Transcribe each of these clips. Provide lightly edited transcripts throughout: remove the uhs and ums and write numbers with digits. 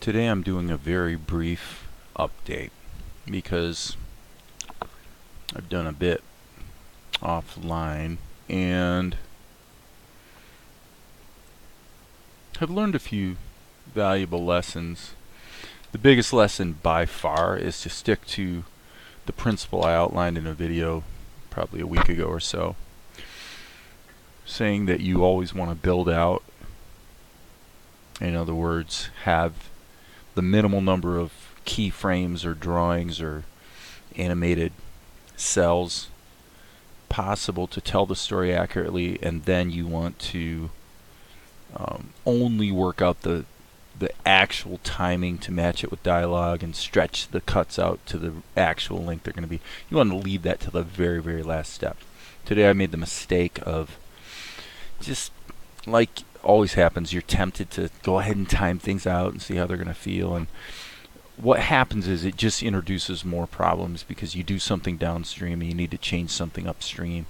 Today I'm doing a very brief update because I've done a bit offline and have learned a few valuable lessons. The biggest lesson by far is to stick to the principle I outlined in a video probably a week ago or so, saying that you always want to build out, in other words, have the minimal number of keyframes or drawings or animated cells possible to tell the story accurately, and then you want to only work out the actual timing to match it with dialogue and stretch the cuts out to the actual length they're going to be. You want to leave that to the very, very last step. Today I made the mistake of, just like always happens, you're tempted to go ahead and time things out and see how they're going to feel, and what happens is it just introduces more problems because you do something downstream and you need to change something upstream,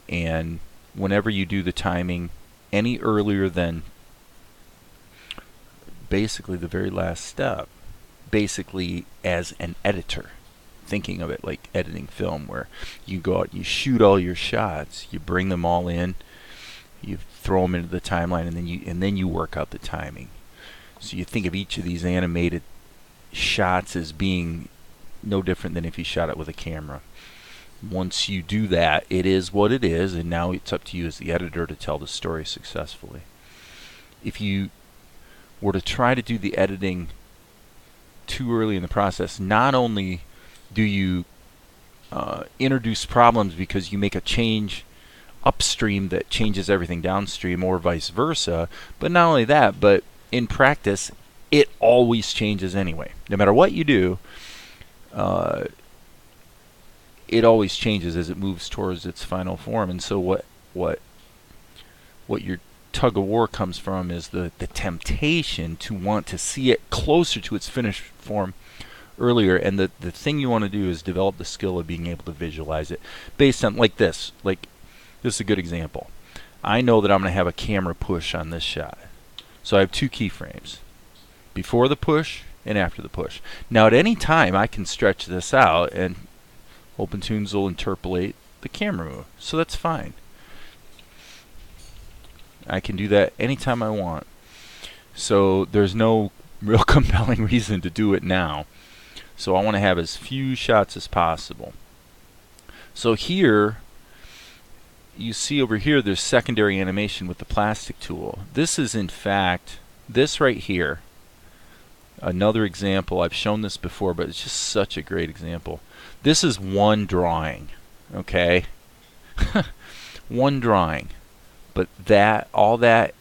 and whenever you do the timing any earlier than basically the very last step, basically as an editor, thinking of it like editing film, where you go out and you shoot all your shots, you bring them all in, you throw them into the timeline, and then you work out the timing. So you think of each of these animated shots as being no different than if you shot it with a camera. Once you do that, it is what it is, and now it's up to you as the editor to tell the story successfully. If you were to try to do the editing too early in the process, not only do you introduce problems because you make a change upstream that changes everything downstream, or vice versa, but not only that, but in practice it always changes anyway. No matter what you do, it always changes as it moves towards its final form. And so what your tug of war comes from is the temptation to want to see it closer to its finished form earlier. And the thing you want to do is develop the skill of being able to visualize it based on this is a good example. I know that I'm going to have a camera push on this shot, so I have two keyframes, before the push and after the push. Now at any time I can stretch this out and OpenTunes will interpolate the camera move, so that's fine. I can do that anytime I want. So there's no real compelling reason to do it now. So I want to have as few shots as possible. So here you see over here there's secondary animation with the plastic tool. This is in fact, this right here, another example. I've shown this before, but it's just such a great example. This is one drawing, okay? One drawing. But all that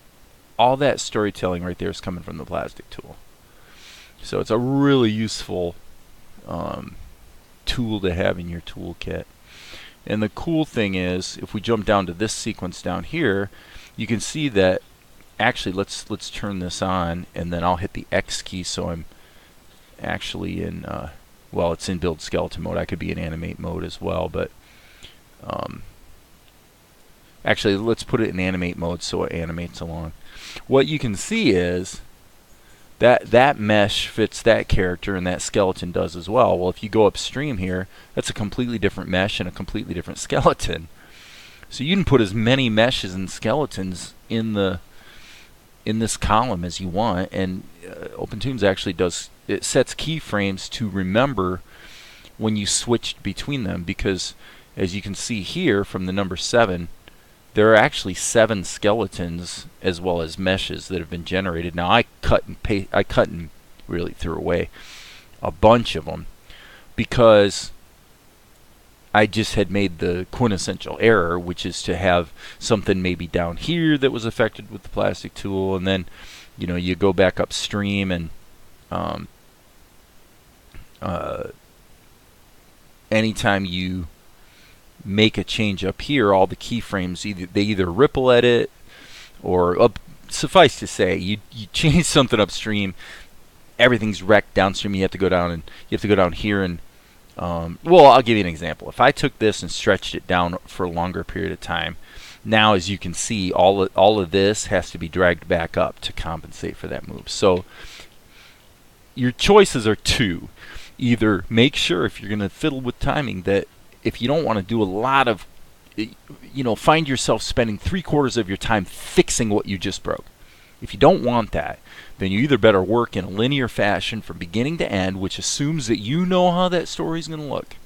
storytelling right there is coming from the plastic tool. So it's a really useful tool to have in your toolkit. And the cool thing is, if we jump down to this sequence down here, you can see that actually, let's turn this on, and then I'll hit the X key, so I'm actually in well, it's in build skeleton mode. I could be in animate mode as well, but actually let's put it in animate mode so it animates along. What you can see is that mesh fits that character, and that skeleton does as well. Well, if you go upstream here, that's a completely different mesh and a completely different skeleton. So you can put as many meshes and skeletons in this column as you want, and OpenTunes actually sets keyframes to remember when you switched between them, because as you can see here from the number 7, there are actually 7 skeletons as well as meshes that have been generated. Now I cut and really threw away a bunch of them because I just had made the quintessential error, which is to have something maybe down here that was affected with the plastic tool, and then you go back upstream, and anytime you make a change up here, all the keyframes either ripple edit, or suffice to say, you change something upstream, everything's wrecked downstream. You have to go down here and well, I'll give you an example. If I took this and stretched it down for a longer period of time, now as you can see, all of this has to be dragged back up to compensate for that move. So your choices are two. Either make sure, if you're going to fiddle with timing, that if you don't want to do a lot of, find yourself spending 3/4 of your time fixing what you just broke. If you don't want that, then you either better work in a linear fashion from beginning to end, which assumes that you know how that story's going to look.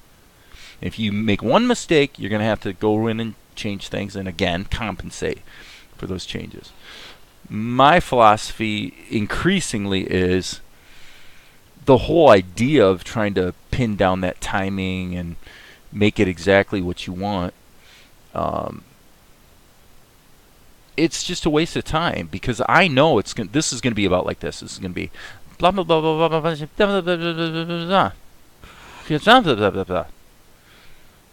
If you make one mistake, you're going to have to go in and change things and, again, compensate for those changes. My philosophy increasingly is the whole idea of trying to pin down that timing and make it exactly what you want. It's just a waste of time, because I know this is going to be about like this. This is going to be blah blah blah blah blah blah blah blah blah blah.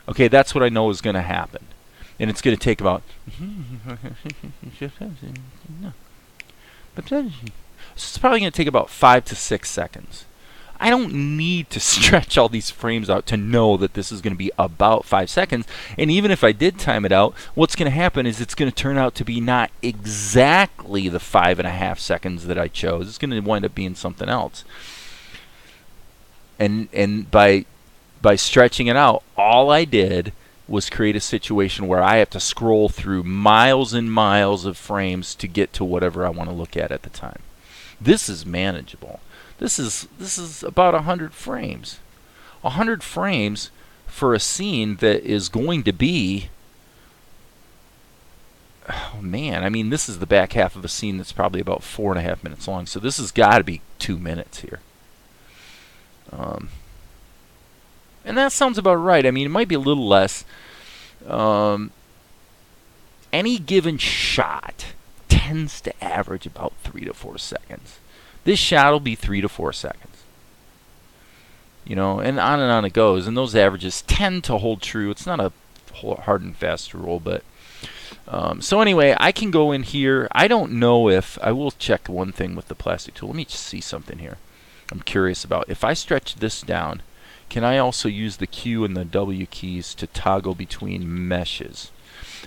Okay, that's what I know is going to happen, and it's going to take about. It's probably going to take about 5 to 6 seconds. I don't need to stretch all these frames out to know that this is going to be about 5 seconds. And even if I did time it out, what's going to happen is it's going to turn out to be not exactly the 5.5 seconds that I chose. It's going to wind up being something else. And by stretching it out, all I did was create a situation where I have to scroll through miles and miles of frames to get to whatever I want to look at the time. This is manageable. This is about 100 frames. 100 frames for a scene that is going to be, oh man, I mean, this is the back half of a scene that's probably about 4.5 minutes long. So this has got to be 2 minutes here. And that sounds about right. I mean, it might be a little less. Any given shot tends to average about 3 to 4 seconds. This shot will be 3 to 4 seconds. And on it goes. And those averages tend to hold true. It's not a hard and fast rule, but so anyway, I can go in here. I don't know if I will check one thing with the plastic tool. Let me just see something here. I'm curious about if I stretch this down, can I also use the Q and the W keys to toggle between meshes?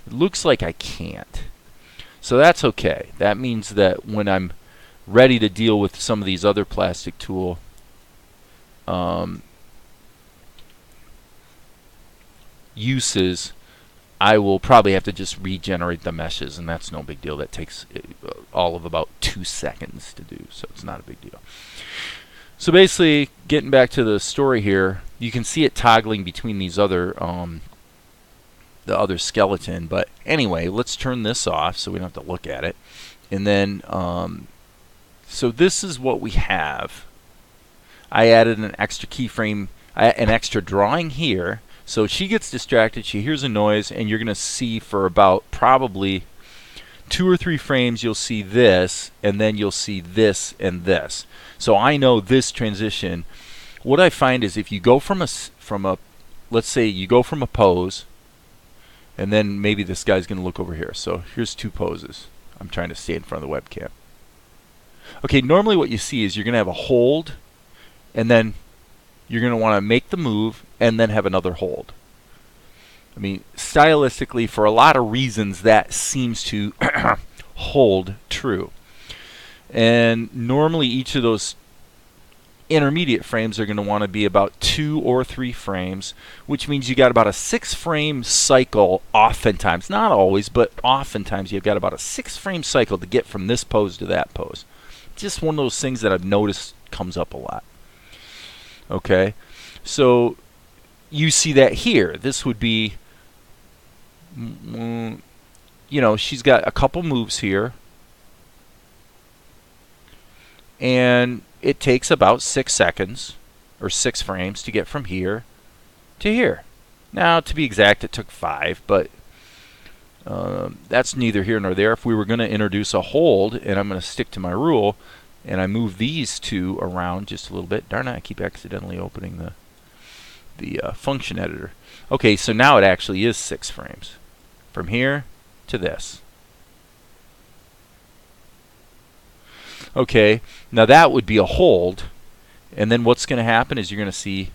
It looks like I can't. So that's okay. That means that when I'm ready to deal with some of these other plastic tool uses, I will probably have to just regenerate the meshes, and that's no big deal. That takes all of about 2 seconds to do, so it's not a big deal. So basically, getting back to the story here, you can see it toggling between these other the other skeleton. But anyway, let's turn this off so we don't have to look at it. And then so this is what we have. I added an extra keyframe, an extra drawing here. So she gets distracted, she hears a noise, and you're going to see for about probably 2 or 3 frames you'll see this, and then you'll see this and this. So I know this transition. What I find is if you go from a let's say you go from a pose, and then maybe this guy's going to look over here. So here's 2 poses. I'm trying to stay in front of the webcam. Okay, normally what you see is you're going to have a hold, and then you're going to want to make the move and then have another hold. I mean, stylistically, for a lot of reasons, that seems to hold true. And normally each of those intermediate frames are going to want to be about 2 or 3 frames, which means you got about a 6-frame cycle oftentimes. Not always, but oftentimes you've got about a 6-frame cycle to get from this pose to that pose. Just one of those things that I've noticed comes up a lot. Okay, so you see that here. This would be, she's got a couple moves here, and it takes about 6 seconds or 6 frames to get from here to here. Now, to be exact, it took 5, but that's neither here nor there. If we were going to introduce a hold, and I'm going to stick to my rule, and I move these 2 around just a little bit. Darn it, I keep accidentally opening the function editor. Okay, so now it actually is 6 frames. From here to this. Okay, now that would be a hold, and then what's going to happen is you're going to see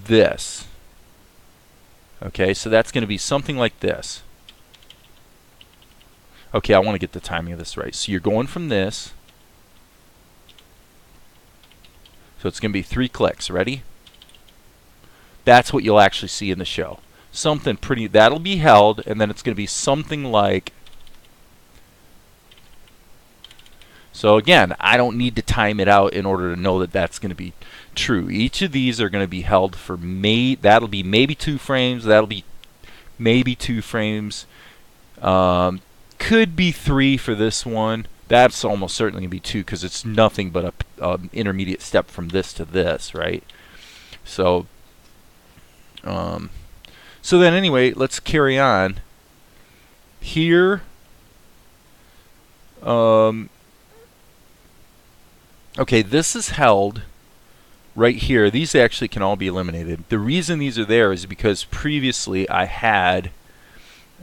this. Okay, so that's going to be something like this. Okay, I want to get the timing of this right. So you're going from this So it's going to be 3 clicks. Ready? That's what you'll actually see in the show. Something pretty, that'll be held, and then it's going to be something like, so again, I don't need to time it out in order to know that that's going to be true. Each of these are going to be held for that'll be maybe 2 frames, that'll be maybe 2 frames, could be 3 for this one. That's almost certainly going to be 2 because it's nothing but a intermediate step from this to this, right? So then anyway, let's carry on. Here, okay, this is held right here. These actually can all be eliminated. The reason these are there is because previously I had,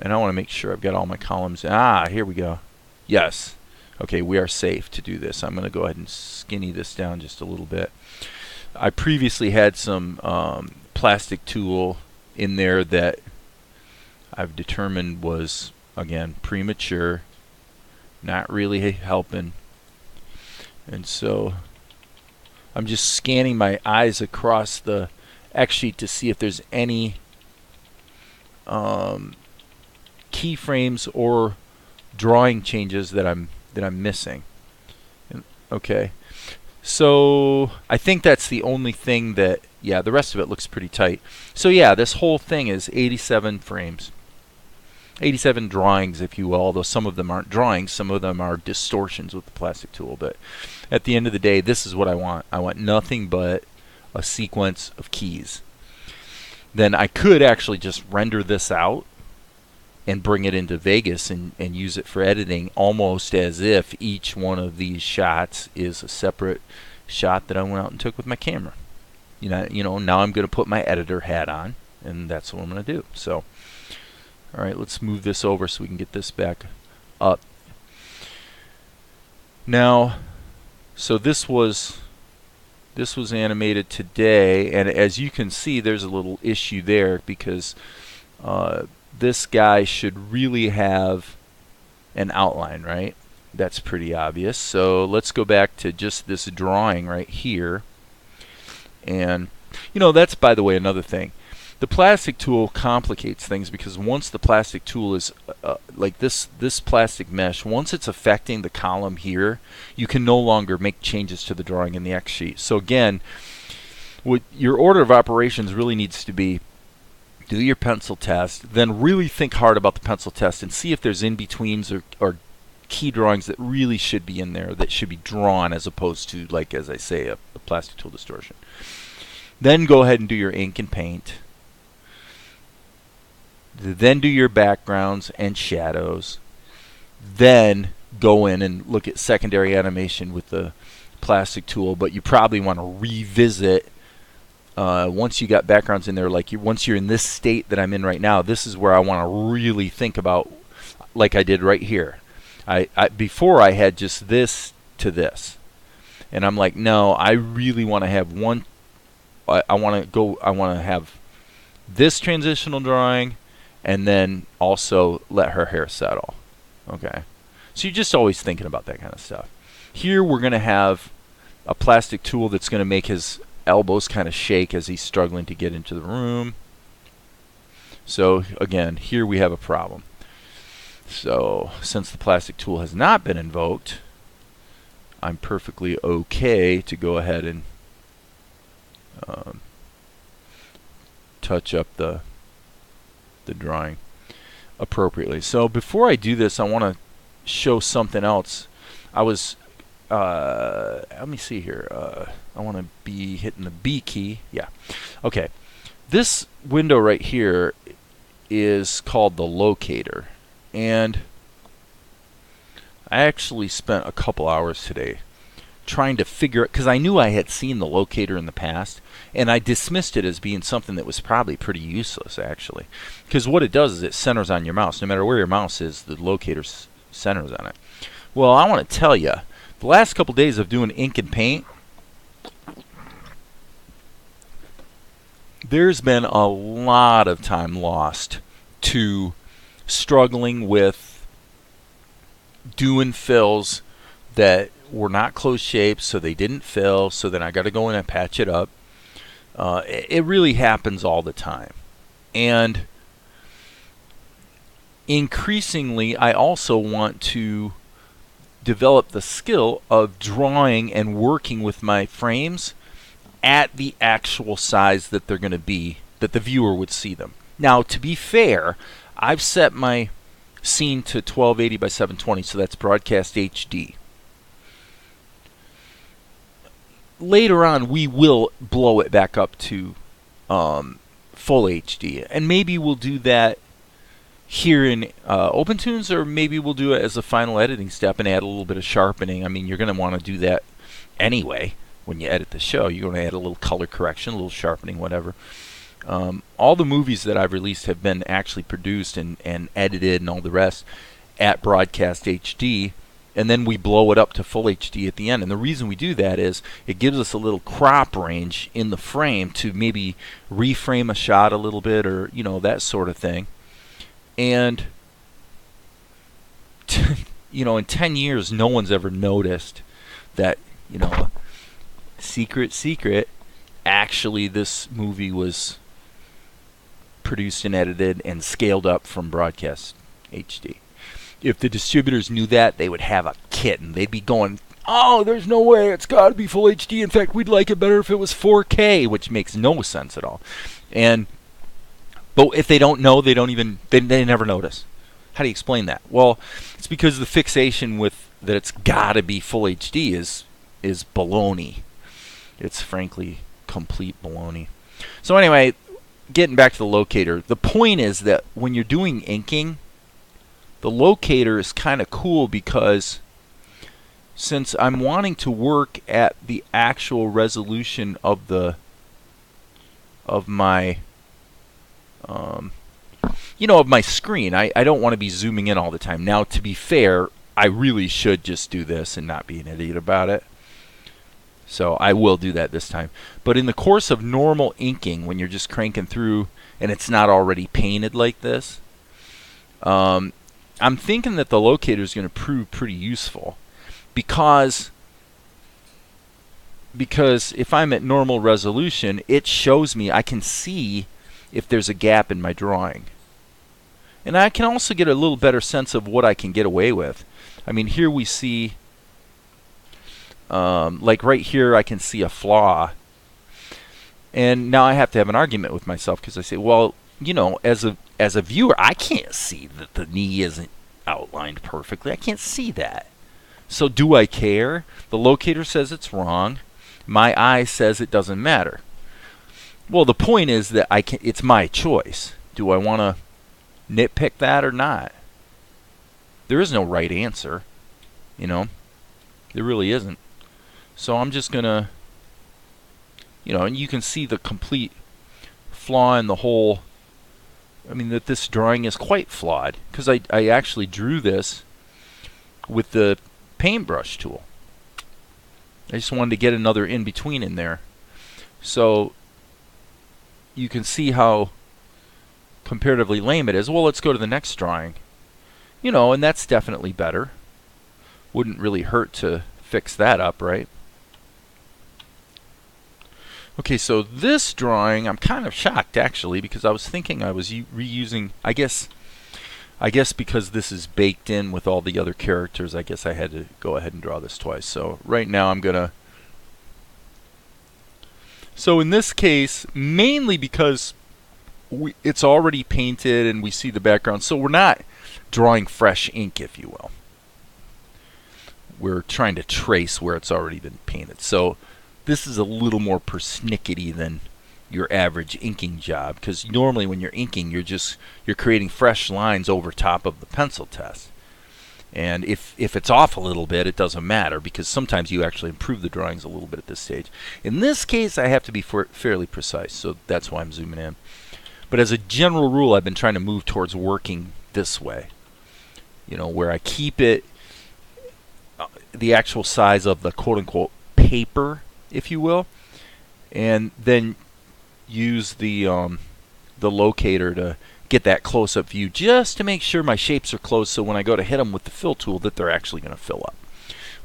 and I want to make sure I've got all my columns. Here we go. Yes. Okay, we are safe to do this. I'm going to go ahead and skinny this down just a little bit. I previously had some plastic tool in there that I've determined was, again, premature, not really helping. And so I'm just scanning my eyes across the X sheet to see if there's any keyframes or drawing changes that I'm missing. Okay, so I think that's the only thing that, yeah, the rest of it looks pretty tight. So yeah, this whole thing is 87 frames. 87 drawings, if you will, although some of them aren't drawings, some of them are distortions with the plastic tool. But at the end of the day, this is what I want. I want nothing but a sequence of keys. Then I could actually just render this out and bring it into Vegas and use it for editing, almost as if each one of these shots is a separate shot that I went out and took with my camera. You know, now I'm going to put my editor hat on, and that's what I'm going to do. So, all right, let's move this over so we can get this back up. Now, so this was animated today, and as you can see, there's a little issue there because this guy should really have an outline, right? That's pretty obvious. So let's go back to just this drawing right here. And, you know, that's, by the way, another thing. The plastic tool complicates things because once the plastic tool is like this plastic mesh, once it's affecting the column here, you can no longer make changes to the drawing in the X sheet. So again, what your order of operations really needs to be: do your pencil test, then really think hard about the pencil test and see if there's in-betweens or key drawings that really should be in there, that should be drawn, as opposed to, like, as I say, a plastic tool distortion. Then go ahead and do your ink and paint. Then do your backgrounds and shadows. Then go in and look at secondary animation with the plastic tool, but you probably want to revisit once you got backgrounds in there, like once you're in this state that I'm in right now. This is where I want to really think about, like I did right here. Before I had just this to this, and I'm like, no, I really want to have one. I want to have this transitional drawing, and then also let her hair settle. Okay, so you're just always thinking about that kind of stuff. Here we're going to have a plastic tool that's going to make his elbows kind of shake as he's struggling to get into the room. So again, here we have a problem. So since the plastic tool has not been invoked, I'm perfectly okay to go ahead and touch up the drawing appropriately. So before I do this, I want to show something else. I was let me see here. I want to be hitting the B key. Yeah. Okay. This window right here is called the locator, and I actually spent a couple hours today trying to figure it, because I knew I had seen the locator in the past, and I dismissed it as being something that was probably pretty useless, actually, because what it does is it centers on your mouse. No matter where your mouse is, the locator centers on it. Well, I want to tell you, the last couple days of doing ink and paint, there's been a lot of time lost to struggling with doing fills that were not closed shapes, so they didn't fill, so then I got to go in and patch it up. It really happens all the time. And increasingly, I also want to develop the skill of drawing and working with my frames at the actual size that they're going to be, that the viewer would see them. Now, to be fair, I've set my scene to 1280 by 720, so that's broadcast HD. Later on, we will blow it back up to full HD, and maybe we'll do that here in OpenTunes, or maybe we'll do it as a final editing step and add a little bit of sharpening. I mean, you're going to want to do that anyway when you edit the show. You're going to add a little color correction, a little sharpening, whatever. All the movies that I've released have been actually produced and edited and all the rest at broadcast HD, and then we blow it up to full HD at the end. And the reason we do that is it gives us a little crop range in the frame to maybe reframe a shot a little bit, or that sort of thing. And in 10 years, no one's ever noticed that, secret, actually this movie was produced and edited and scaled up from broadcast HD. If the distributors knew that, they would have a kitten. They'd be going, oh, there's no way, it's got to be full HD. In fact, we'd like it better if it was 4K, which makes no sense at all. But if they don't know, they never notice. How do you explain that? Well, it's because the fixation with that it's got to be full HD is baloney. It's frankly complete baloney. So anyway, getting back to the locator, the point is that when you're doing inking, the locator is kind of cool because since I'm wanting to work at the actual resolution of my of my screen, I don't want to be zooming in all the time. Now, to be fair, I really should just do this and not be an idiot about it. So I will do that this time. But in the course of normal inking, when you're just cranking through and it's not already painted like this, I'm thinking that the locator is going to prove pretty useful because if I'm at normal resolution, it shows me, I can see if there's a gap in my drawing. And I can also get a little better sense of what I can get away with. I mean, here we see, like right here, I can see a flaw. And now I have to have an argument with myself because I say, well, as a viewer, I can't see that the knee isn't outlined perfectly. I can't see that. So do I care? The locator says it's wrong. My eye says it doesn't matter. Well, the point is that it's my choice. Do I want to nitpick that or not? There is no right answer. There really isn't. So I'm just going to, and you can see the complete flaw in the whole. I mean, that this drawing is quite flawed because I actually drew this with the paintbrush tool. I just wanted to get another in-between in there. So you can see how comparatively lame it is. Well, let's go to the next drawing. And that's definitely better. Wouldn't really hurt to fix that up, right? Okay, so this drawing, I'm kind of shocked actually because I was thinking I was reusing, I guess because this is baked in with all the other characters, I guess I had to go ahead and draw this twice. So right now I'm gonna. So in this case, mainly because it's already painted and we see the background, so we're not drawing fresh ink, if you will. We're trying to trace where it's already been painted. So this is a little more persnickety than your average inking job, because normally when you're inking, you're creating fresh lines over top of the pencil test. And if it's off a little bit, it doesn't matter, because sometimes you actually improve the drawings a little bit at this stage. In this case, I have to be fairly precise, so that's why I'm zooming in. But as a general rule, I've been trying to move towards working this way, where I keep it the actual size of the quote-unquote paper, if you will, and then use the locator to get that close-up view just to make sure my shapes are close, so when I go to hit them with the fill tool that they're actually going to fill up.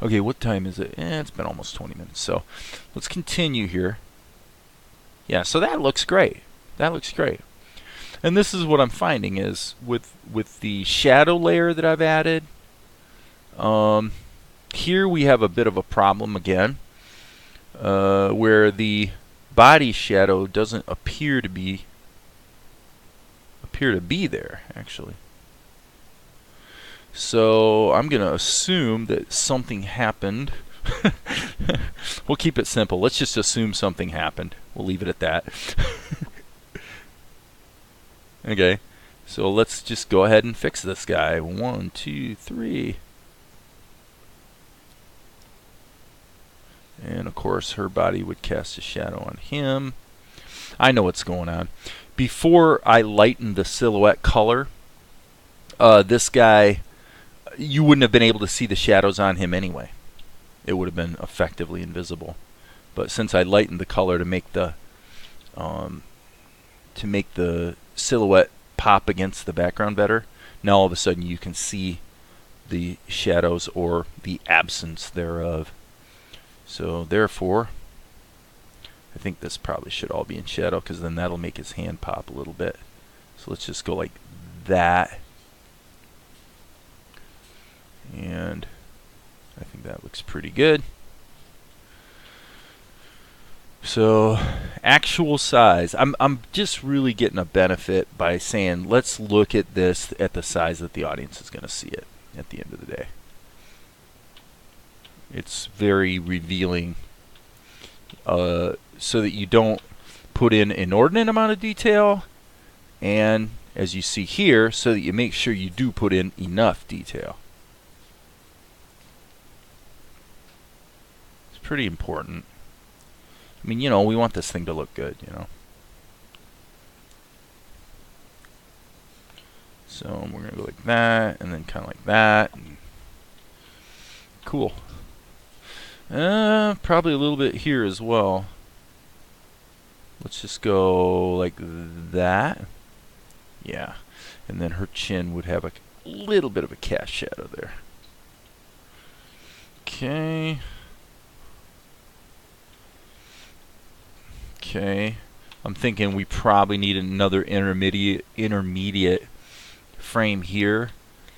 Okay, what time is it? It's been almost 20 minutes. So let's continue here. Yeah, so that looks great. That looks great. And this is what I'm finding is with the shadow layer that I've added, here we have a bit of a problem again, where the body shadow doesn't appear to be there actually. So I'm going to assume that something happened. We'll keep it simple. Let's just assume something happened. We'll leave it at that. Okay, so let's just go ahead and fix this guy. 1, 2, 3. And of course her body would cast a shadow on him. I know what's going on. Before I lightened the silhouette color, this guy, you wouldn't have been able to see the shadows on him anyway. It would have been effectively invisible. But since I lightened the color to make the silhouette pop against the background better, now all of a sudden you can see the shadows or the absence thereof. So therefore, I think this probably should all be in shadow, because then that'll make his hand pop a little bit. So let's just go like that. And I think that looks pretty good. So actual size, I'm just really getting a benefit by saying let's look at this at the size that the audience is going to see it at the end of the day. It's very revealing, so that you don't put in inordinate amount of detail, and as you see here, so that you make sure you do put in enough detail. It's pretty important. I mean, you know, we want this thing to look good, you know. So we're going to go like that, and then kind of like that. And cool. Probably a little bit here as well. Let's just go like that. Yeah. And then her chin would have a little bit of a cast shadow there. Okay. Okay, I'm thinking we probably need another intermediate frame here,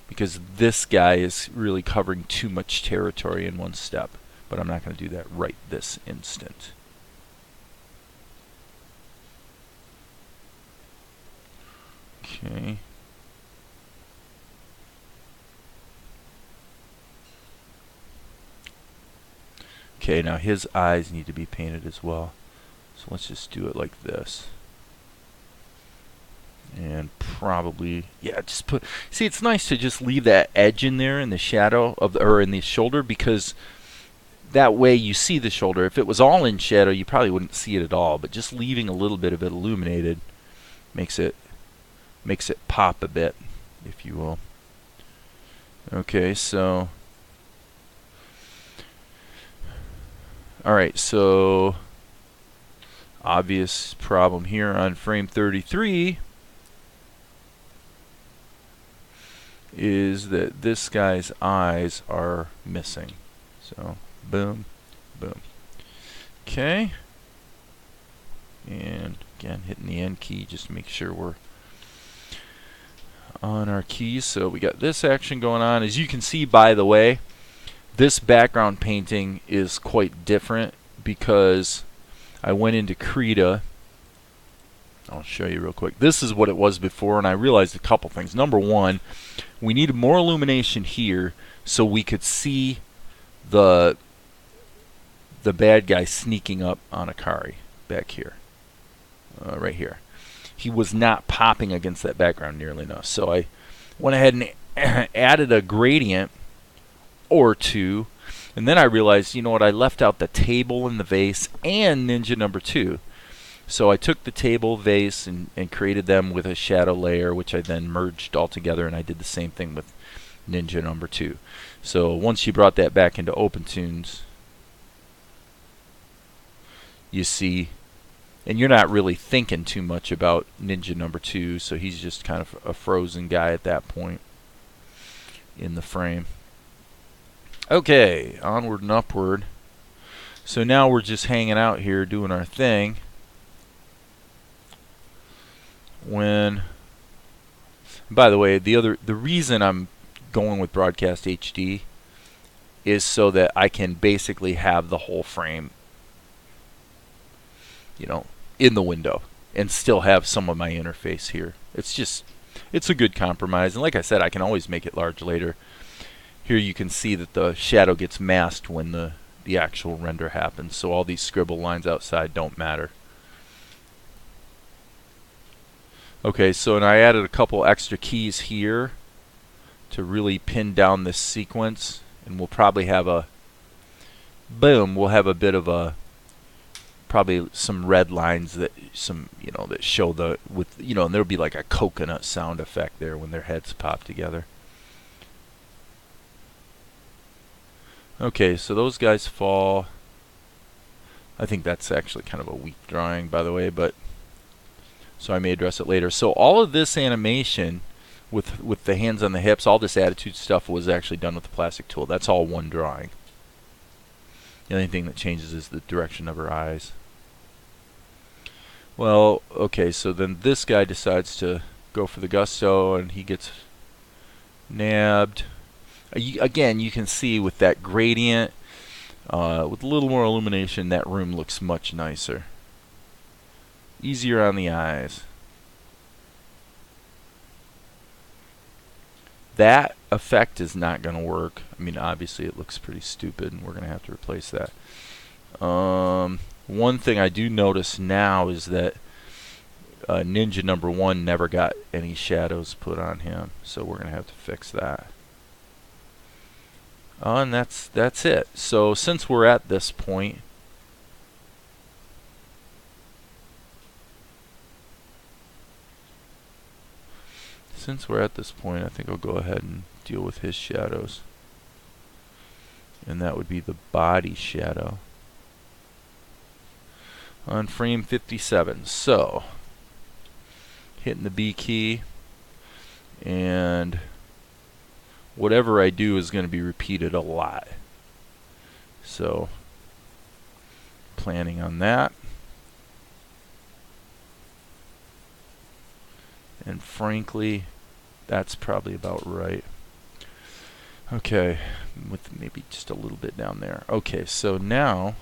because this guy is really covering too much territory in one step. But I'm not going to do that right this instant. Okay. Okay, now his eyes need to be painted as well. So let's just do it like this. And probably, yeah, just put, see, it's nice to just leave that edge in there in the shadow of the, or in the shoulder, because that way you see the shoulder. If it was all in shadow, you probably wouldn't see it at all, but just leaving a little bit of it illuminated makes it pop a bit, if you will. Okay, so all right, so obvious problem here on frame 33 is that this guy's eyes are missing. So boom, boom. Okay. And again, hitting the N key just to make sure we're on our keys. So we got this action going on. As you can see, by the way, this background painting is quite different because I went into Krita. I'll show you real quick. This is what it was before, and I realized a couple things. Number one, we needed more illumination here so we could see the bad guy sneaking up on Akari back here, right here. He was not popping against that background nearly enough, so I went ahead and added a gradient or two. And then I realized, you know what, I left out the table and the vase and Ninja number 2. So I took the table, vase, and created them with a shadow layer, which I then merged all together, and I did the same thing with Ninja number 2. So once you brought that back into OpenTunes, you see, and you're not really thinking too much about Ninja number 2, so he's just kind of a frozen guy at that point in the frame. Okay, onward and upward. So now we're just hanging out here doing our thing. By the way, the reason I'm going with broadcast HD is so that I can basically have the whole frame, in the window and still have some of my interface here. It's a good compromise. And like I said, I can always make it large later. Here you can see that the shadow gets masked when the actual render happens. So all these scribble lines outside don't matter. Okay, so and I added a couple extra keys here to really pin down this sequence, and we'll probably have we'll have a bit of probably some red lines that that show and there'll be like a coconut sound effect there when their heads pop together. Okay, so those guys fall. I think that's actually kind of a weak drawing, by the way, but so I may address it later. So all of this animation with the hands on the hips, all this attitude stuff was actually done with the plastic tool. That's all one drawing. The only thing that changes is the direction of her eyes. Well, okay, so then this guy decides to go for the gusto, and he gets nabbed. Again, you can see with that gradient, with a little more illumination, that room looks much nicer. Easier on the eyes. That effect is not going to work. I mean, obviously it looks pretty stupid, and we're going to have to replace that. One thing I do notice now is that Ninja number 1 never got any shadows put on him, so we're going to have to fix that. And that's it. So since we're at this point, I think I'll go ahead and deal with his shadows. And that would be the body shadow on frame 57. So hitting the B key, and whatever I do is going to be repeated a lot. So planning on that. And frankly, that's probably about right. Okay, with maybe just a little bit down there. Okay, so now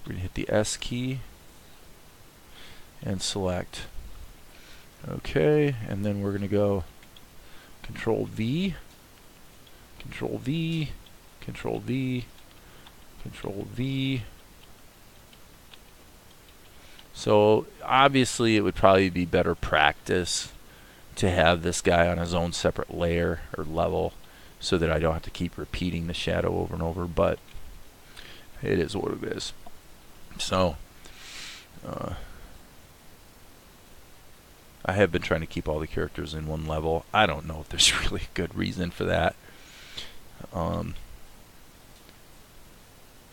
we're going to hit the S key and select. Okay, and then we're going to go Control V, Control V, Control V, Control V. So obviously it would probably be better practice to have this guy on his own separate layer or level so that I don't have to keep repeating the shadow over and over, but it is what it is. So I have been trying to keep all the characters in one level. I don't know if there's really a good reason for that.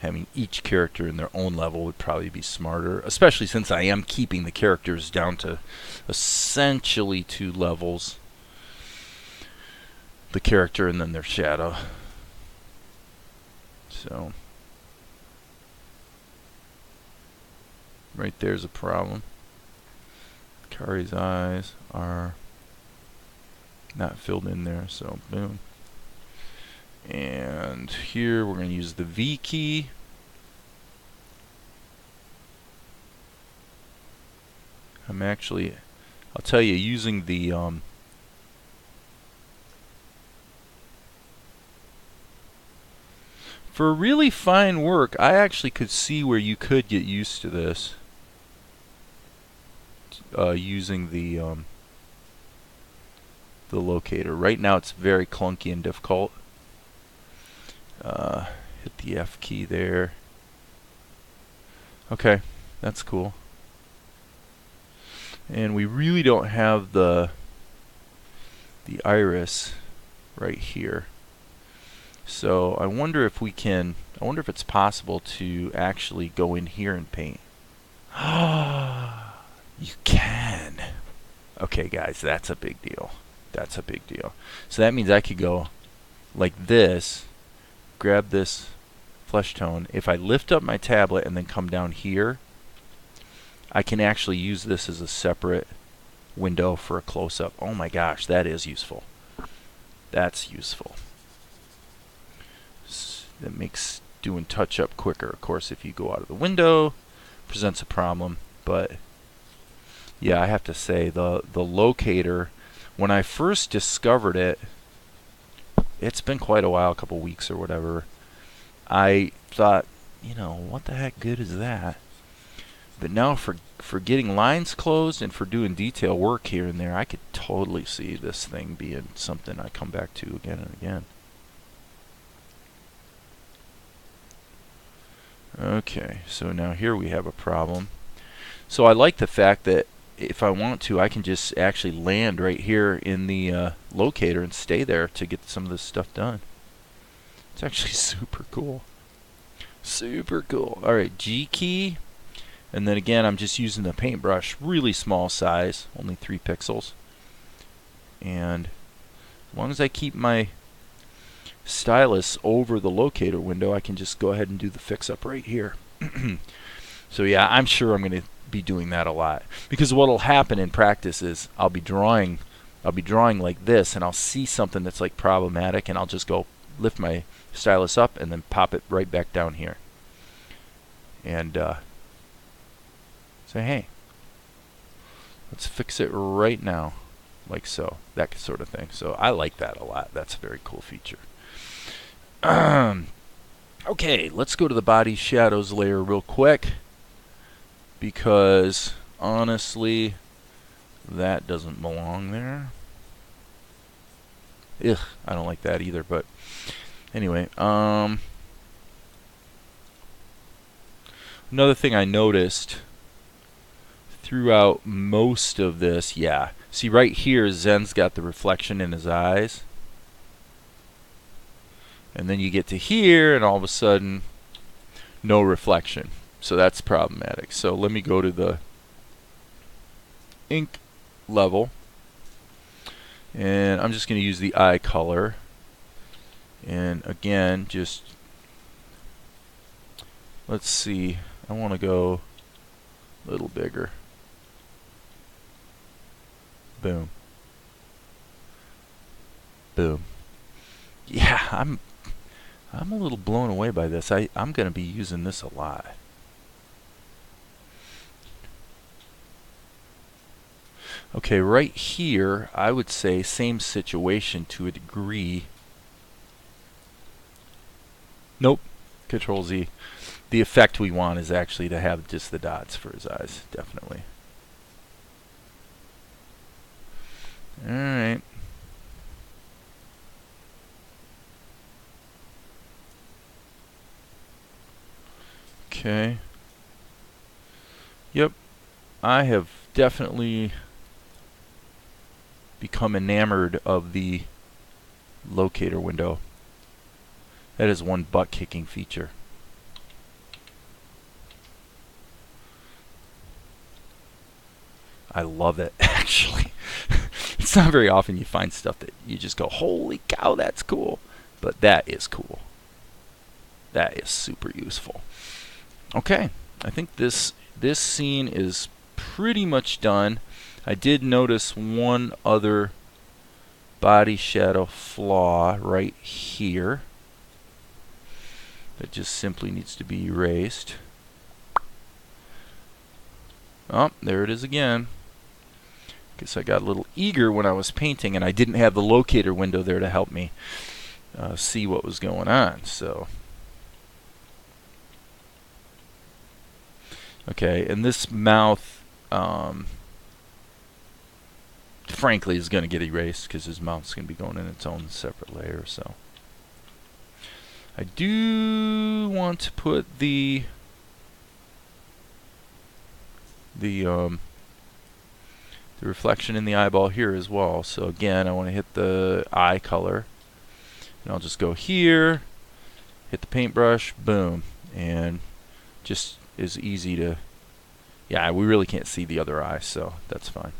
Having each character in their own level would probably be smarter, especially since I am keeping the characters down to essentially 2 levels. The character and then their shadow. So right there's a problem. Kari's eyes are not filled in there, so boom. And here we're going to use the V key. I'll tell you, using the for really fine work, I actually could see where you could get used to this using the locator. Right now it's very clunky and difficult. Hit the F key there. Okay, that's cool. And we really don't have the iris right here. So I wonder if it's possible to actually go in here and paint. You can. Okay guys, that's a big deal. That's a big deal. So that means I could go like this, grab this flesh tone. If I lift up my tablet and then come down here, I can actually use this as a separate window for a close-up. Oh my gosh, that is useful. That's useful. That makes doing touch-up quicker. Of course, if you go out of the window, presents a problem. But yeah, I have to say the locator, when I first discovered it, it's been quite a while, a couple weeks or whatever. I thought, you know, what the heck good is that? But now for getting lines closed and for doing detail work here and there, I could totally see this thing being something I come back to again and again. Okay, so now here we have a problem. So I like the fact that if I want to, I can just actually land right here in the locator and stay there to get some of this stuff done. It's actually super cool. Super cool. Alright, G key. And then again, I'm just using the paintbrush, really small size, only 3 pixels. And as long as I keep my stylus over the locator window, I can just go ahead and do the fix-up right here. So yeah, I'm sure I'm going to be doing that a lot. Because what will happen in practice is I'll be drawing like this, and I'll see something that's like problematic, and I'll just go lift my stylus up and then pop it right back down here. And say, hey, let's fix it right now, like so, that sort of thing. So I like that a lot. That's a very cool feature. Okay, let's go to the body shadows layer real quick, because honestly, that doesn't belong there. Ugh, I don't like that either, but anyway, another thing I noticed throughout most of this, yeah. See right here, Zen's got the reflection in his eyes. And then you get to here, and all of a sudden, no reflection. So that's problematic. So let me go to the ink level. And I'm just going to use the eye color. And again, just, let's see. I want to go a little bigger. Boom. Boom. Yeah, I'm a little blown away by this. I'm going to be using this a lot. Okay, right here, I would say same situation to a degree. Nope. Control Z. The effect we want is actually to have just the dots for his eyes, definitely. Alright. Okay. Yep. I have definitely become enamored of the locator window. That is one butt-kicking feature. I love it, actually. It's not very often you find stuff that you just go, holy cow, that's cool. But that is cool. That is super useful. Okay, I think this scene is pretty much done. I did notice one other body shadow flaw right here that just simply needs to be erased. Oh, there it is again. Guess I got a little eager when I was painting, and I didn't have the locator window there to help me see what was going on. So, okay, and this mouth, frankly, is going to get erased because his mouth's going to be going in its own separate layer. So, I do want to put the reflection in the eyeball here as well. So again, I want to hit the eye color, and I'll just go here, hit the paintbrush, boom, and just is easy to, yeah, we really can't see the other eye, so that's fine.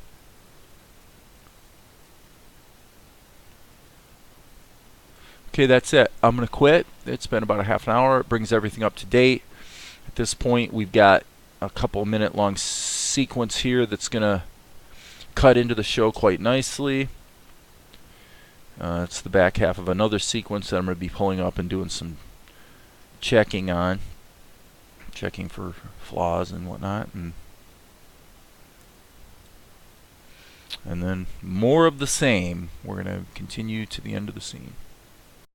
Okay, that's it. I'm going to quit. It's been about a half an hour. It brings everything up to date. At this point, we've got a couple minute long sequence here that's going to cut into the show quite nicely. It's the back half of another sequence that I'm going to be pulling up and doing some checking on. Checking for flaws and whatnot. And then more of the same. We're going to continue to the end of the scene.